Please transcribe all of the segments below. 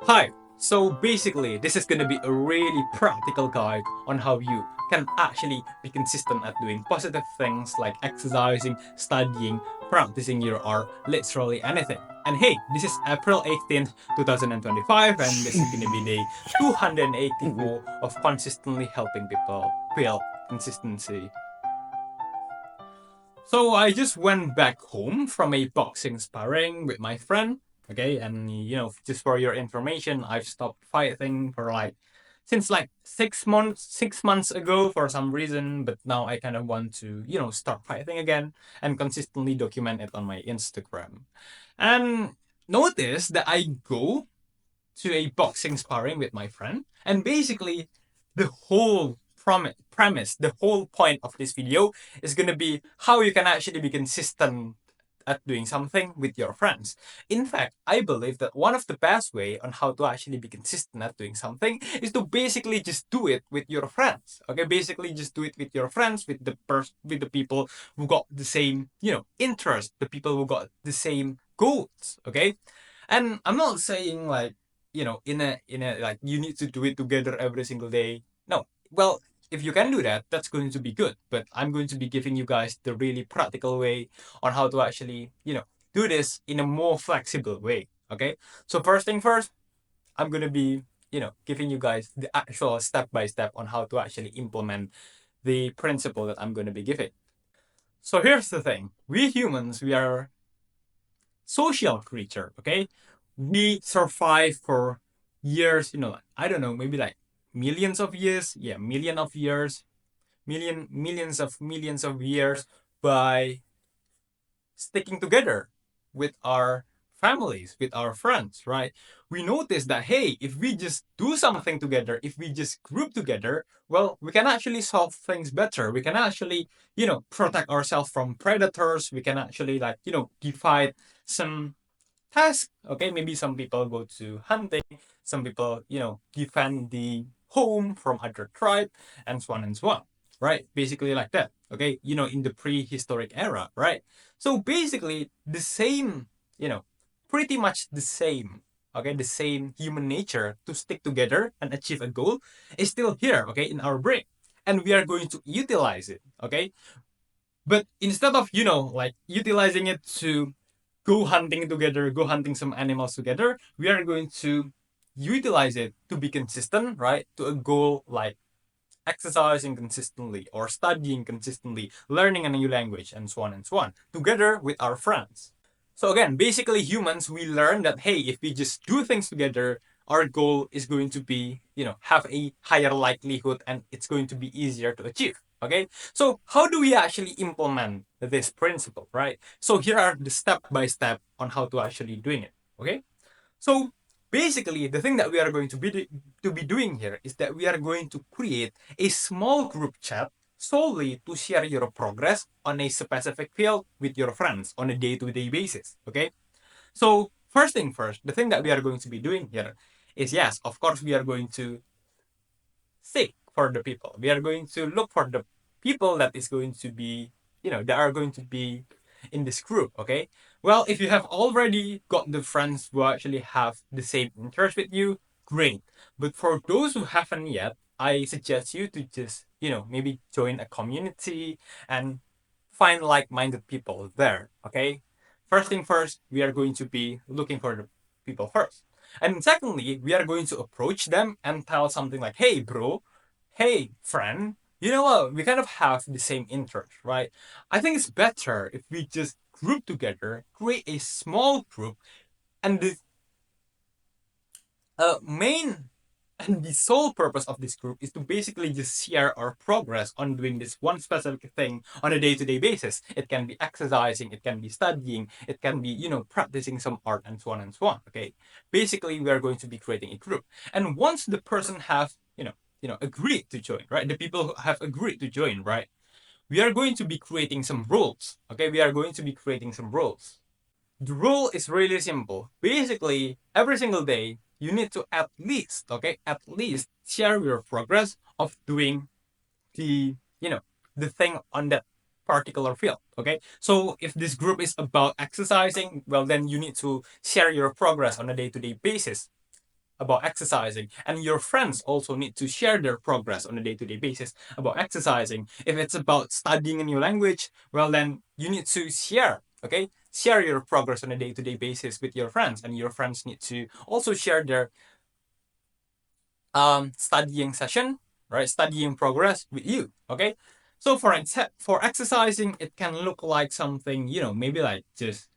Hi, so basically this is gonna be a really practical guide on how you can actually be consistent at doing positive things like exercising, studying, practicing your art, literally anything. And hey, this is April 18th, 2025, and this is gonna be day 284 of consistently helping people build consistency. So I just went back home from a boxing sparring with my friend. Okay, and just for your information, I've stopped fighting for since like 6 months, 6 months ago for some reason, but now I kind of want to, start fighting again and consistently document it on my Instagram. And notice that I go to a boxing sparring with my friend. And basically, the whole premise, the whole point of this video is going to be how you can actually be consistent at doing something with your friends. In fact, I believe that one of the best way on how to actually be consistent at doing something is to basically just do it with your friends. Okay, basically just do it with your friends, with with the people who got the same, interest, the people who got the same goals. Okay, and I'm not saying like in a like you need to do it together every single day. No, well, if you can do that, that's going to be good. But I'm going to be giving you guys the really practical way on how to actually do this in a more flexible way. Okay, so first thing first, I'm gonna be giving you guys the actual step by step on how to actually implement the principle that I'm going to be giving. So here's the thing: we humans, we are social creature. Okay, we survive for years. I don't know, maybe like millions of years. Yeah, million of years, millions of years by sticking together with our families, with our friends, right? We notice that, hey, if we just do something together, if we just group together, well, we can actually solve things better. We can actually, protect ourselves from predators. We can actually, like, divide some tasks. Okay, maybe some people go to hunting, some people, defend the home from other tribe, and so on and so on, right? Basically like that. Okay, in the prehistoric era, right? So basically the same, pretty much the same. Okay, the same human nature to stick together and achieve a goal is still here. Okay, in our brain, and we are going to utilize it. Okay, but instead of like utilizing it to go hunting together, go hunting some animals together, we are going to utilize it to be consistent, right? To a goal like exercising consistently or studying consistently, learning a new language, and so on, together with our friends. So again, basically humans, we learn that, hey, if we just do things together, our goal is going to be, have a higher likelihood and it's going to be easier to achieve. Okay. So how do we actually implement this principle, right? So here are the step by step on how to actually doing it. Okay. So basically, the thing that we are going to be doing here is that we are going to create a small group chat solely to share your progress on a specific field with your friends on a day-to-day basis. Okay. So first thing first, the thing that we are going to be doing here is, yes, of course, we are going to seek for the people. We are going to look for the people that is going to be, that are going to be in this group. Okay. Well, if you have already got the friends who actually have the same interest with you, great. But for those who haven't yet, I suggest you to just, maybe join a community and find like-minded people there. Okay. First thing first, we are going to be looking for the people first. And secondly, we are going to approach them and tell something like, hey, bro, hey, friend, you know what? We kind of have the same interest, right? I think it's better if we just group together, create a small group, and the main and the sole purpose of this group is to basically just share our progress on doing this one specific thing on a day-to-day basis. It can be exercising, it can be studying, it can be, practicing some art and so on and so on. Okay. Basically, we are going to be creating a group. And once the person have, agreed to join, right? The people who have agreed to join, right? We are going to be creating some rules. Okay, we are going to be creating some rules. The rule is really simple. Basically, every single day, you need to at least, okay, at least share your progress of doing the, the thing on that particular field. Okay. So if this group is about exercising, well, then you need to share your progress on a day to day basis about exercising, and your friends also need to share their progress on a day-to-day basis about exercising. If it's about studying a new language, well, then you need to share, okay? Share your progress on a day-to-day basis with your friends, and your friends need to also share their studying session, right? Studying progress with you, okay? So for exercising, it can look like something, maybe like just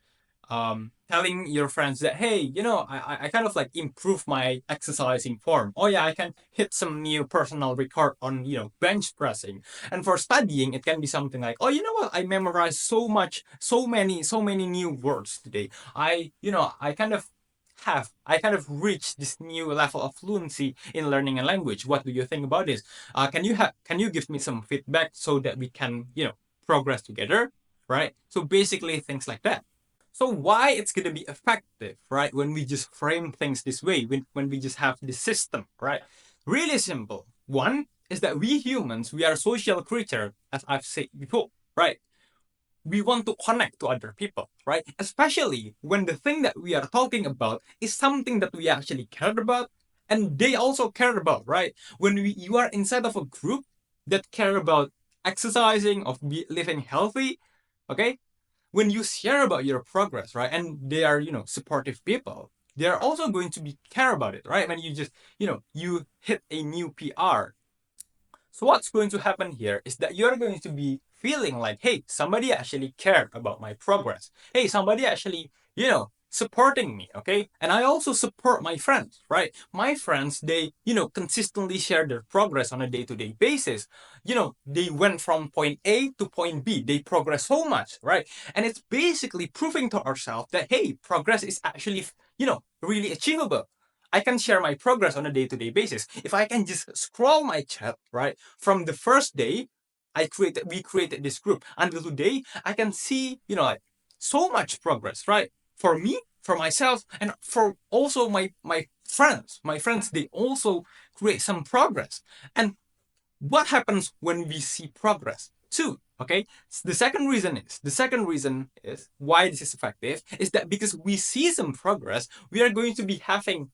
telling your friends that, hey, I kind of like improve my exercising form. Oh yeah, I can hit some new personal record on bench pressing. And for studying, it can be something like, oh, you know what, I memorized so many new words today. I kind of reached this new level of fluency in learning a language. What do you think about this? Can you give me some feedback so that we can progress together, right? So basically things like that. So why it's going to be effective, right? When we just frame things this way, when we just have this system, right? Really simple. One is that we humans, we are social creature, as I've said before, right? We want to connect to other people, right? Especially when the thing that we are talking about is something that we actually care about and they also care about, right? When you are inside of a group that care about exercising, of living healthy, okay? When you share about your progress, right, and they are supportive people, they are also going to be care about it, right? When you just you hit a new PR, so what's going to happen here is that you're going to be feeling like, hey, somebody actually cared about my progress. Hey, somebody actually, supporting me, okay? And I also support my friends, right? My friends, they, consistently share their progress on a day-to-day basis. They went from point A to point B. They progress so much, right? And it's basically proving to ourselves that, hey, progress is actually, really achievable. I can share my progress on a day-to-day basis. If I can just scroll my chat, right, from the first day we created this group until today, I can see, like so much progress, right? For me, for myself, and for also my friends. My friends, they also create some progress. And what happens when we see progress too, okay? The second reason is why this is effective is that because we see some progress, we are going to be having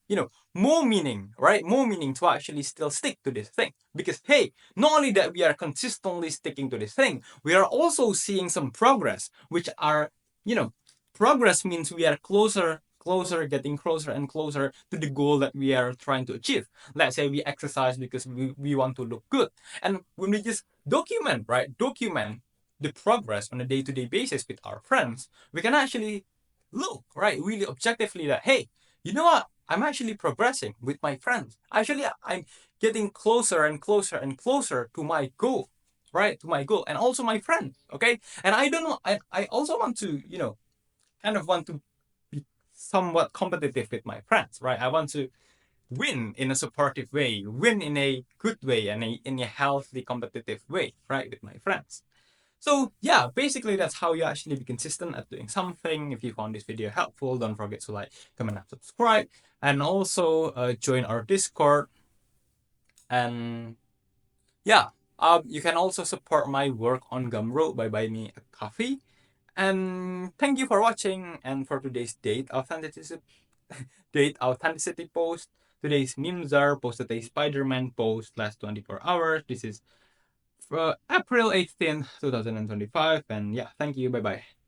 more meaning, right? More meaning to actually still stick to this thing. Because hey, not only that we are consistently sticking to this thing, we are also seeing some progress, which are you know progress means we are getting closer and closer to the goal that we are trying to achieve. Let's say we exercise because we want to look good. And when we just document the progress on a day-to-day basis with our friends, we can actually look, right, really objectively that, hey, you know what? I'm actually progressing with my friends. Actually, I'm getting closer and closer and closer to my goal, right? To my goal and also my friends, okay? And I don't know, I also want to, kind of want to be somewhat competitive with my friends, right? I want to win in a supportive way, win in a good way, and in a healthy, competitive way, right, with my friends. So yeah, basically that's how you actually be consistent at doing something. If you found this video helpful, don't forget to like, comment, and subscribe, and also join our Discord. And yeah, you can also support my work on Gumroad by buying me a coffee. And thank you for watching. And for today's date authenticity post. Today's memes are posted a Spider-Man post last 24 hours. This is April 18th, 2025. And yeah, thank you. Bye bye.